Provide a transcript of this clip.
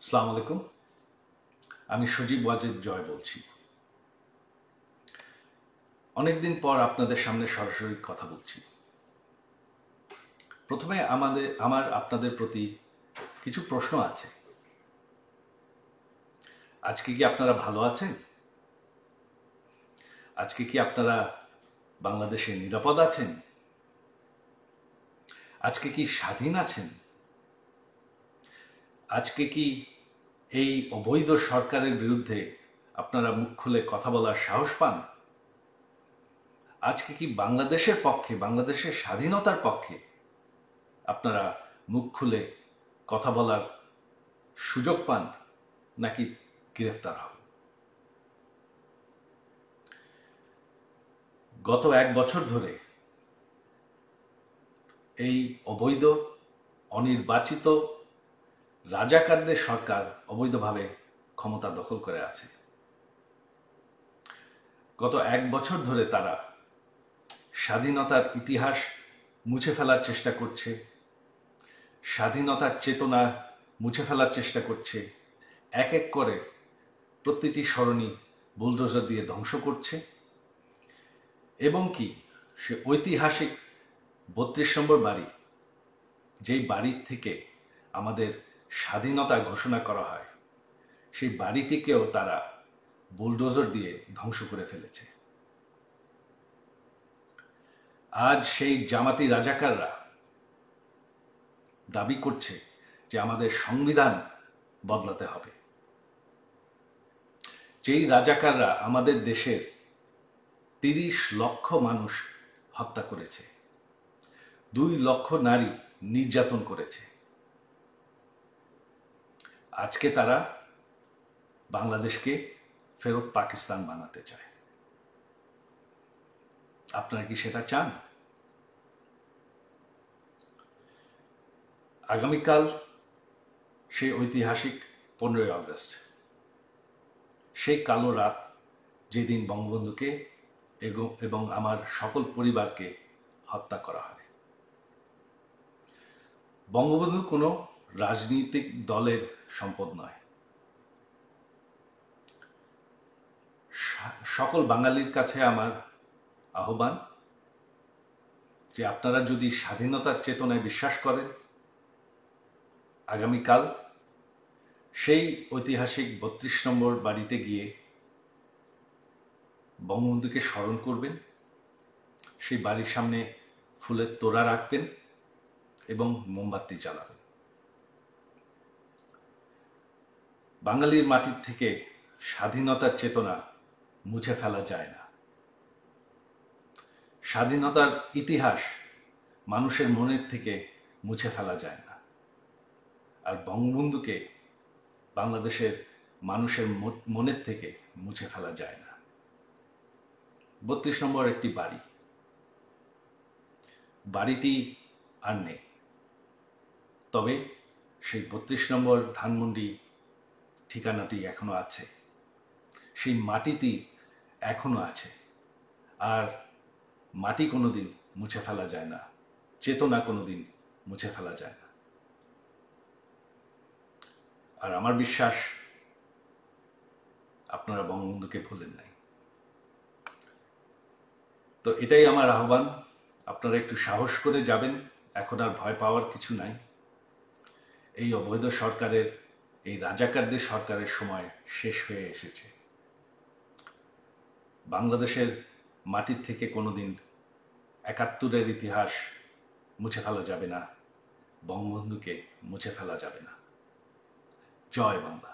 আসসালামু আলাইকুম। আমি সজীব ওয়াজেদ জয় বলছি। অনেকদিন পর আপনাদের সামনে সরাসরি কথা বলছি। প্রথমে আমার আপনাদের প্রতি কিছু প্রশ্ন আছে। আজকে কি আপনারা ভালো আছেন? আজকে কি আপনারা বাংলাদেশে নিরাপদ আছেন? আজকে কি স্বাধীন আছেন? আজকে কি এই অবৈধ সরকারের বিরুদ্ধে আপনারা মুখ খুলে কথা বলার সাহস পান? আজকে কি বাংলাদেশের পক্ষে, বাংলাদেশের স্বাধীনতার পক্ষে আপনারা মুখ খুলে কথা বলার সুযোগ পান, নাকি গ্রেফতার হন? গত 1 বছর ধরে এই অবৈধ অনির্বাচিত রাজাকারদের সরকার অবৈধভাবে ক্ষমতা দখল করে আছে। গত 1 বছর ধরে তারা স্বাধীনতার ইতিহাস মুছে ফেলার চেষ্টা করছে, স্বাধীনতার চেতনা মুছে ফেলার চেষ্টা করছে, এক এক করে প্রতিটি সরণি বুলডোজার দিয়ে ধ্বংস করছে এবং কি সে ঐতিহাসিক 32 নম্বর বাড়ি, যেই বাড়ির থেকে আমাদের স্বাধীনতা ঘোষণা করা হয়, সেই বাড়িটিকেও তারা বুলডোজার দিয়ে ধ্বংস করে ফেলেছে। আজ সেই জামাতি রাজাকাররা দাবি করছে যে আমাদের সংবিধান বদলাতে হবে। যেই রাজাকাররা আমাদের দেশের 30 লক্ষ মানুষ হত্যা করেছে, 2 লক্ষ নারী নির্যাতন করেছে, আজকে তারা বাংলাদেশকে ফেরত পাকিস্তান বানাতে চায়। আপনারা কি সেটা চান? আগামীকাল সেই ঐতিহাসিক 15ই আগস্ট, সেই কালো রাত, যেদিন বঙ্গবন্ধুকে এবং আমার সকল পরিবারকে হত্যা করা হয়। বঙ্গবন্ধু কোনো রাজনৈতিক দলের সম্পদ নয়। সকল বাঙালির কাছে আমার আহ্বান যে আপনারা যদি স্বাধীনতার চেতনায় বিশ্বাস করেন, আগামীকাল সেই ঐতিহাসিক 32 নম্বর বাড়িতে গিয়ে বঙ্গবন্ধুকে স্মরণ করবেন, সেই বাড়ির সামনে ফুলের তোড়া রাখবেন এবং মোমবাতি জ্বালাবেন। বাঙালির মাটির থেকে স্বাধীনতার চেতনা মুছে ফেলা যায় না। স্বাধীনতার ইতিহাস মানুষের মনের থেকে মুছে ফেলা যায় না। আর বঙ্গবন্ধুকে বাংলাদেশের মানুষের মনের থেকে মুছে ফেলা যায় না। 32 নম্বর একটি বাড়িটি আর নেই, তবে সেই 32 নম্বর ধানমন্ডি ঠিকানাটি এখনো আছে, সেই মাটিটি এখনো আছে। আর মাটি কোনোদিন মুছে ফেলা যায় না, চেতনা কোনোদিন মুছে ফেলা যায় না। আর আমার বিশ্বাস আপনারা বঙ্গবন্ধুকে ভুলেন নাই। তো এটাই আমার আহ্বান, আপনারা একটু সাহস করে যাবেন। এখন আর ভয় পাওয়ার কিছু নাই। এই অবৈধ সরকারের, এই রাজাকারদের সরকারের সময় শেষ হয়ে এসেছে। বাংলাদেশের মাটির থেকে কোনোদিন 71-এর ইতিহাস মুছে ফেলা যাবে না, বঙ্গবন্ধুকে মুছে ফেলা যাবে না। জয় বাংলা।